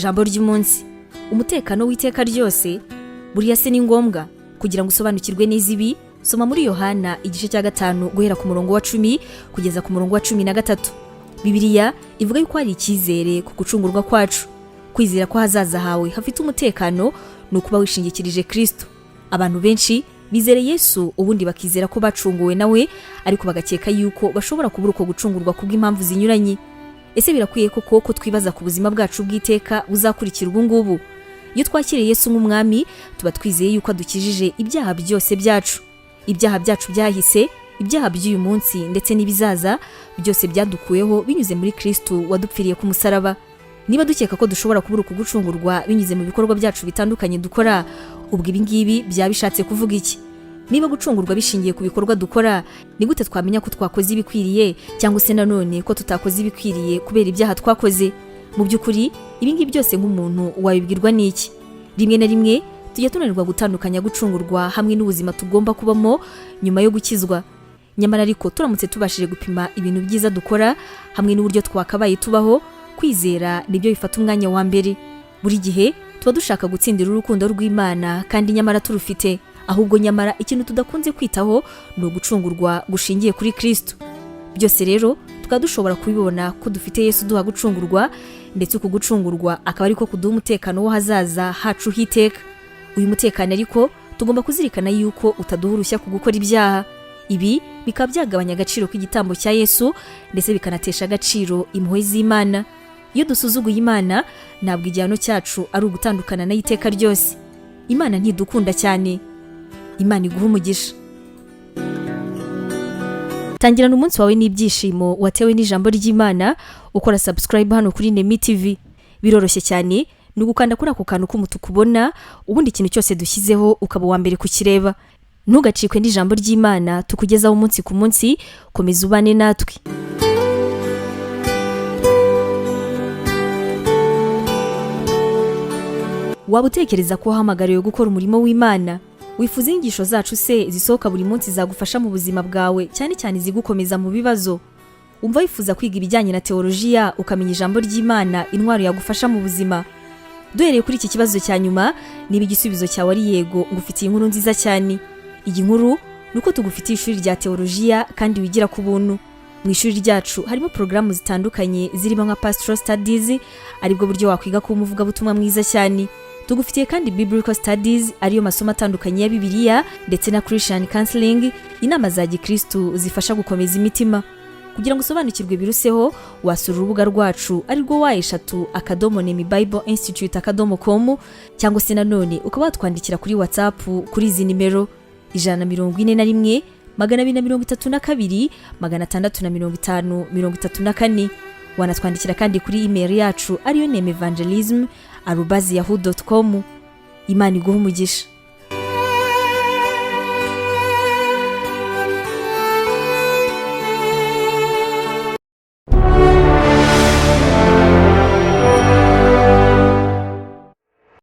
Ijambo ry'umunsi. Umutekano w'iteka ryose buriya se ni ngombwa? Kugira ngo usobanukirwe neza ibi, soma muri Yohana igice cya 5 guhera ku murongo wa 10 kugeza ku murongo wa 13. Bibiliya ivuga yuko ari icyizere ku gucungurwa kwacu. Kwizera ko hazaza hawe hafite umutekano no kuba wishingikirije Kristo. Abantu benshi bizere Yesu ubundi bakizera ko bacunguwe nawe, ariko bagakeka yuko bashobora kubura uko gucungurwa kubw'impamvu zinyuranye. Ese birakwiye ko twibaza ku buzima bwacu bw'iteka buzakurikira ubu ngubu? Iyo twakiriye Yesu nk'umwami, tuba twizeye yuko adukijije ibyaha byose byacu. Ibyaha byacu byahise, ibyaha by'uyu munsi ndetse n'ibizaza, byose byadukuyeho binyuze muri Kristo wadupfiriye ku musaraba. Niba dukeka ko dushobora kubura uko gucungurwa binyuze mu bikorwa byacu bitandukanye dukora, ubwo ibi ngibi byabishatse kuvuga iki? Niba gucungurwa bishingiye ku bikorwa dukora, ni gute twamenya ko twakoze ibikwiriye cyangwa se nanone ko tutakoze ibikwiriye kubera ibyaha twakoze? Mu by'ukuri ibi ngibi byose nk'umuntu wabibwirwa n'iki? Rimwe na rimwe tujya tunanirwa gutandukanya gucungurwa hamwe n'ubuzima tugomba kubamo nyuma yo gukizwa. Nyamara ariko turamutse tubashije gupima ibintu byiza dukora hamwe n'uburyo twakabaye tubaho, kwizera nibyo bifata umwanya wa mbere. Buri gihe tuba dushaka gutsindira urukundo rw'Imana kandi nyamara turufite, ahubwo nyamara ikintu tudakunze kwitaho ni ugucungurwa gushingiye kuri Kristo. Byose rero tukaba dushobora kubibona ko dufite Yesu duha gucungurwa, ndetse uku gucungurwa akaba ariko kuduha umutekano wo hazaza hacu hiteka. Uyu mutekano ariko tugomba kuzirikana yuko utaduha urushya ku gukora ibyaha. Ibi bikaba byagabanya agaciro k'igitambo cya Yesu, ndetse bikanatesha agaciro impuhwe z'Imana. Iyo dusuzuguye Imana, ntabwo igihano cyacu ari ugutandukana nayo iteka ryose. Imana ntidukunda cyane. Imana iguha umugisha. Tangirana umunsi wawe n'ibyishimo watewe n'ijambo ry'Imana, ukora subscribe hano kuri Nemi TV. Biroroshye cyane, ni ugukanda kuri ako kantu k'umutuku ubona, ubundi ikintu cyose dushyizeho ukaba wa mbere kukireba. Ntugacikwe n'ijambo ry'Imana tukugezaho umunsi ku munsi, komeza ubane natwe. Waba utekereza ko wahamagariwe gukora umurimo w'Imana? Wifuza inyigisho zacu se zisohoka buri munsi zagufasha mu buzima bwawe, cyane cyane zigukomeza mu bibazo? Umva wifuza kwiga ibijyanye na teolojiya, ukamenya ijambo ry'Imana, intwaro yagufasha mu buzima? Duhereye kuri iki kibazo cya nyuma, niba igisubizo cyawe ari yego, ngufitiye inkuru nziza cyane. Iyi nkuru nuko tugufitiye ishuri rya teolojiya kandi wigira ku buntu. Mu ishuri ryacu harimo porogaramu zitandukanye zirimo nka Pastoral Studies, aribwo buryo wakwiga kuba umuvugabutumwa mwiza cyane. Tugufitiye kandi Biblical Studies, ariyo masomo atandukanye ya Bibiliya, ndetse na Christian Counseling, inama za Gikristo zifasha gukomeza imitima. Kugira ngo usobanukirwe biruseho, wasura urubuga rwacu arirwo wa@nemibibleinstitute.com, cyangwa se nanone ukaba watwandikira kuri WhatsApp kuri izi nimero 141 232 650 34. Wanatwandikira kandi kuri email yacu ariyo nemevangelism@yahoo.com. Imana iguha umugisha.